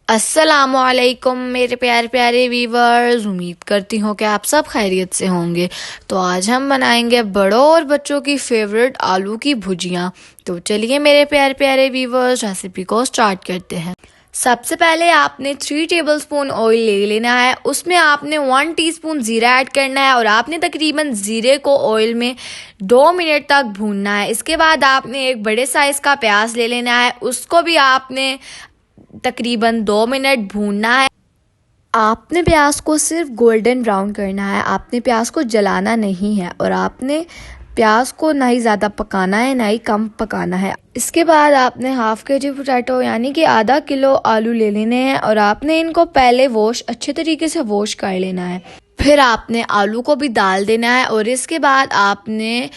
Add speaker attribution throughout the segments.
Speaker 1: अस्सलामुअलैकुम मेरे प्यारे प्यारे वीवर्स, उम्मीद करती हूँ कि आप सब खैरियत से होंगे। तो आज हम बनाएंगे बड़ों और बच्चों की फेवरेट आलू की भुजिया। तो चलिए मेरे प्यारे प्यारे वीवर्स, रेसिपी को स्टार्ट करते हैं। सबसे पहले आपने 3 टेबलस्पून ऑयल ले लेना है। उसमें आपने 1 टीस्पून ज़ीरा ऐड करना है और आपने तकरीबन ज़ीरे को ऑयल में 2 मिनट तक भूनना है। इसके बाद आपने एक बड़े साइज़ का प्याज ले लेना है, उसको भी आपने तकरीबन 2 मिनट भूनना है। आपने प्याज को सिर्फ गोल्डन ब्राउन करना है, आपने प्याज को जलाना नहीं है और आपने प्याज को ना ही ज़्यादा पकाना है ना ही कम पकाना है। इसके बाद आपने हाफ केजी पोटैटो यानी कि आधा किलो आलू ले लेने हैं और आपने इनको पहले अच्छे तरीके से वॉश कर लेना है। फिर आपने आलू को भी डाल देना है और इसके बाद आपने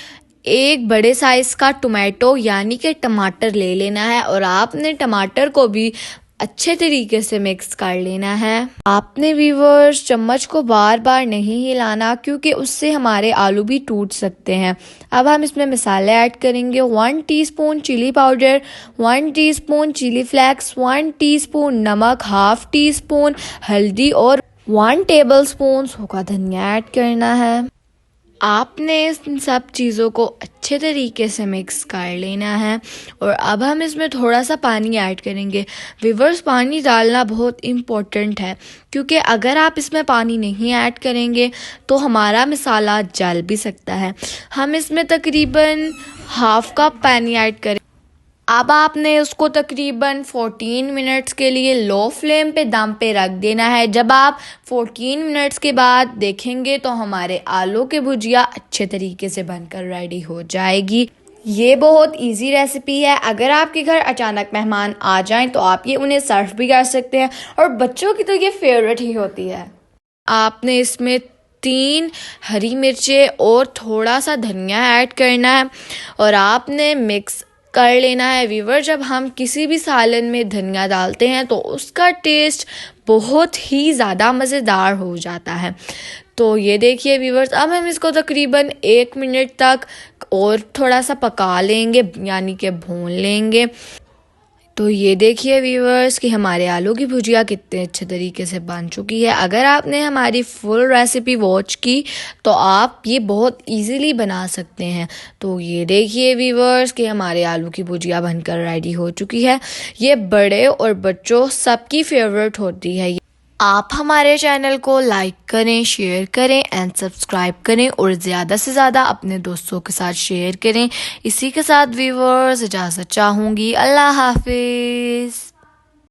Speaker 1: एक बड़े साइज़ का टोमेटो यानी कि टमाटर ले लेना है और आपने टमाटर को भी अच्छे तरीके से मिक्स कर लेना है। आपने व्यूअर्स चम्मच को बार बार नहीं हिलाना क्योंकि उससे हमारे आलू भी टूट सकते हैं। अब हम इसमें मसाले ऐड करेंगे। 1 teaspoon chili powder, 1 teaspoon chili flakes, 1 teaspoon नमक, हाफ टीस्पून हल्दी और 1 टेबलस्पून सूखा धनिया ऐड करना है। आपने इन सब चीज़ों को अच्छे तरीके से मिक्स कर लेना है और अब हम इसमें थोड़ा सा पानी ऐड करेंगे। व्यूअर्स, पानी डालना बहुत इम्पोर्टेंट है क्योंकि अगर आप इसमें पानी नहीं ऐड करेंगे तो हमारा मसाला जल भी सकता है। हम इसमें तकरीबन हाफ कप पानी ऐड करें। अब आपने उसको तकरीबन 14 मिनट्स के लिए लो फ्लेम पे दम पे रख देना है। जब आप 14 मिनट्स के बाद देखेंगे तो हमारे आलू की भुजिया अच्छे तरीके से बनकर रेडी हो जाएगी। ये बहुत इजी रेसिपी है। अगर आपके घर अचानक मेहमान आ जाएं तो आप ये उन्हें सर्व भी कर सकते हैं और बच्चों की तो ये फेवरेट ही होती है। आपने इसमें 3 हरी मिर्चें और थोड़ा सा धनिया ऐड करना है और आपने मिक्स कर लेना है। व्यूअर, जब हम किसी भी सालन में धनिया डालते हैं तो उसका टेस्ट बहुत ही ज़्यादा मज़ेदार हो जाता है। तो ये देखिए व्यूअर्स, अब हम इसको तकरीबन 1 मिनट तक और थोड़ा सा पका लेंगे यानी कि भून लेंगे। तो ये देखिए व्यूअर्स कि हमारे आलू की भुजिया कितने अच्छे तरीके से बन चुकी है। अगर आपने हमारी फुल रेसिपी वॉच की तो आप ये बहुत इजीली बना सकते हैं। तो ये देखिए व्यूअर्स कि हमारे आलू की भुजिया बनकर रेडी हो चुकी है। ये बड़े और बच्चों सबकी फेवरेट होती है। आप हमारे चैनल को लाइक करें, शेयर करें एंड सब्सक्राइब करें और ज़्यादा से ज़्यादा अपने दोस्तों के साथ शेयर करें। इसी के साथ व्यूअर्स इजाज़त चाहूँगी। अल्लाह हाफिज़।